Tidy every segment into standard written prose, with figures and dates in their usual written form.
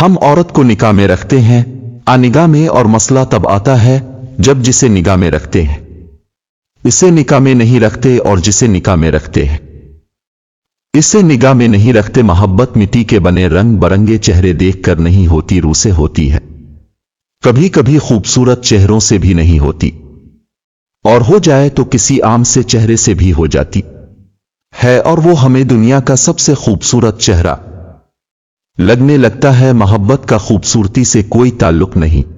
ہم عورت کو نکاح میں رکھتے ہیں، نگاہ میں، اور مسئلہ تب آتا ہے جب جسے نگاہ میں رکھتے ہیں اسے نکاح میں نہیں رکھتے، اور جسے نکاح میں رکھتے ہیں اسے نگاہ میں نہیں رکھتے۔ محبت مٹی کے بنے رنگ برنگے چہرے دیکھ کر نہیں ہوتی، روح سے ہوتی ہے۔ کبھی کبھی خوبصورت چہروں سے بھی نہیں ہوتی، اور ہو جائے تو کسی عام سے چہرے سے بھی ہو جاتی ہے، اور وہ ہمیں دنیا کا سب سے خوبصورت چہرہ لگنے لگتا ہے۔ محبت کا خوبصورتی سے کوئی تعلق نہیں۔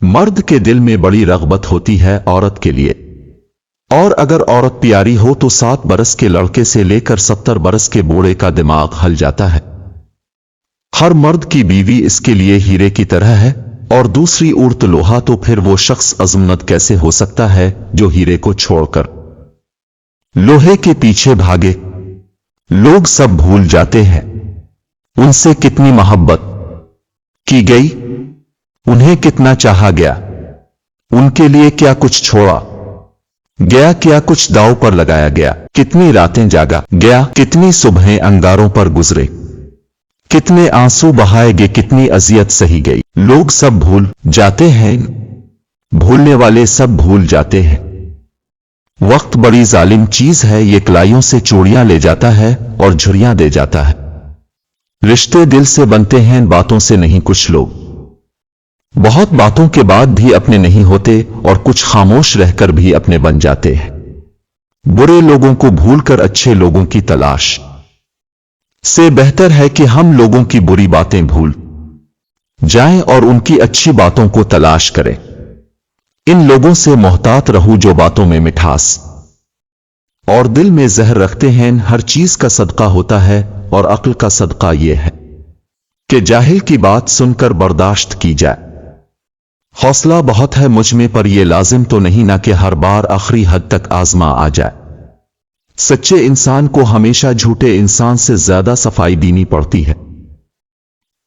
مرد کے دل میں بڑی رغبت ہوتی ہے عورت کے لیے، اور اگر عورت پیاری ہو تو 7 برس کے لڑکے سے لے کر 70 برس کے بوڑھے کا دماغ ہل جاتا ہے۔ ہر مرد کی بیوی اس کے لیے ہیرے کی طرح ہے، اور دوسری عورت لوہا، تو پھر وہ شخص عظمت کیسے ہو سکتا ہے جو ہیرے کو چھوڑ کر لوہے کے پیچھے بھاگے؟ لوگ سب بھول جاتے ہیں ان سے کتنی محبت کی گئی، انہیں کتنا چاہا گیا، ان کے لیے کیا کچھ چھوڑا گیا، کیا کچھ داؤ پر لگایا گیا، کتنی راتیں جاگا گیا، کتنی صبحیں انگاروں پر گزرے، کتنے آنسو بہائے گئے، کتنی اذیت سہی گئی۔ لوگ سب بھول جاتے ہیں، بھولنے والے سب بھول جاتے ہیں۔ وقت بڑی ظالم چیز ہے، یہ کلائیوں سے چوڑیاں لے جاتا ہے اور جھریاں دے جاتا ہے۔ رشتے دل سے بنتے ہیں، باتوں سے نہیں۔ کچھ لوگ بہت باتوں کے بعد بھی اپنے نہیں ہوتے، اور کچھ خاموش رہ کر بھی اپنے بن جاتے ہیں۔ برے لوگوں کو بھول کر اچھے لوگوں کی تلاش سے بہتر ہے کہ ہم لوگوں کی بری باتیں بھول جائیں اور ان کی اچھی باتوں کو تلاش کریں۔ ان لوگوں سے محتاط رہو جو باتوں میں مٹھاس اور دل میں زہر رکھتے ہیں۔ ہر چیز کا صدقہ ہوتا ہے، اور عقل کا صدقہ یہ ہے کہ جاہل کی بات سن کر برداشت کی جائے۔ حوصلہ بہت ہے مجھ میں، پر یہ لازم تو نہیں نہ کہ ہر بار آخری حد تک آزما آ جائے۔ سچے انسان کو ہمیشہ جھوٹے انسان سے زیادہ صفائی دینی پڑتی ہے۔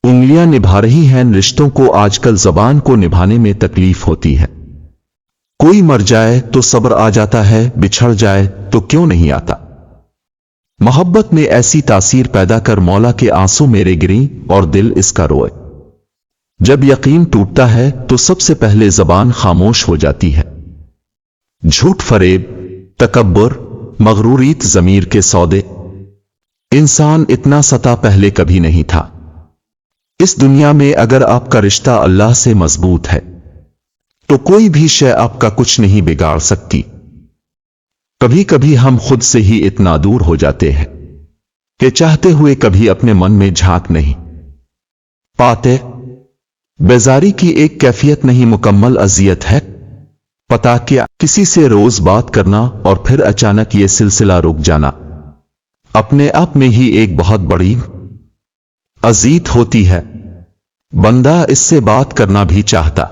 انگلیاں نبھا رہی ہیں رشتوں کو، آج کل زبان کو نبھانے میں تکلیف ہوتی ہے۔ کوئی مر جائے تو صبر آ جاتا ہے، بچھڑ جائے تو کیوں نہیں آتا۔ محبت میں ایسی تاثیر پیدا کر مولا کے آنسو میرے گریں اور دل اس کا روئے۔ جب یقین ٹوٹتا ہے تو سب سے پہلے زبان خاموش ہو جاتی ہے۔ جھوٹ، فریب، تکبر، مغروریت، ضمیر کے سودے۔ انسان اتنا ستا پہلے کبھی نہیں تھا۔ اس دنیا میں اگر آپ کا رشتہ اللہ سے مضبوط ہے تو کوئی بھی شے آپ کا کچھ نہیں بگاڑ سکتی۔ کبھی کبھی ہم خود سے ہی اتنا دور ہو جاتے ہیں کہ چاہتے ہوئے کبھی اپنے من میں جھانک نہیں پاتے۔ بیزاری کی ایک کیفیت نہیں، مکمل اذیت ہے۔ پتا کیا، کسی سے روز بات کرنا اور پھر اچانک یہ سلسلہ رک جانا اپنے آپ میں ہی ایک بہت بڑی اذیت ہوتی ہے۔ بندہ اس سے بات کرنا بھی چاہتا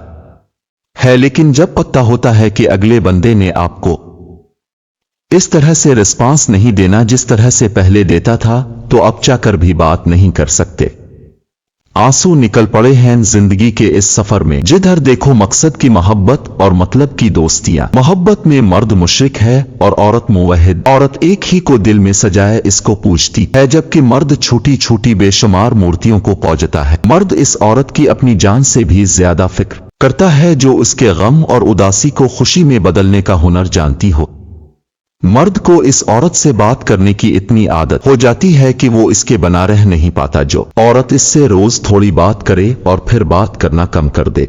ہے، لیکن جب پتہ ہوتا ہے کہ اگلے بندے نے آپ کو اس طرح سے رسپانس نہیں دینا جس طرح سے پہلے دیتا تھا، تو اب چاہ کر بھی بات نہیں کر سکتے۔ آنسو نکل پڑے ہیں زندگی کے اس سفر میں، جدھر دیکھو مقصد کی محبت اور مطلب کی دوستیاں۔ محبت میں مرد مشرک ہے اور عورت موحد۔ عورت ایک ہی کو دل میں سجائے اس کو پوجتی ہے، جبکہ مرد چھوٹی چھوٹی بے شمار مورتیوں کو پوجتا ہے۔ مرد اس عورت کی اپنی جان سے بھی زیادہ فکر کرتا ہے، جو اس کے غم اور اداسی کو خوشی میں بدلنے کا ہنر جانتی ہو۔ مرد کو اس عورت سے بات کرنے کی اتنی عادت ہو جاتی ہے کہ وہ اس کے بنا رہ نہیں پاتا۔ جو عورت اس سے روز تھوڑی بات کرے اور پھر بات کرنا کم کر دے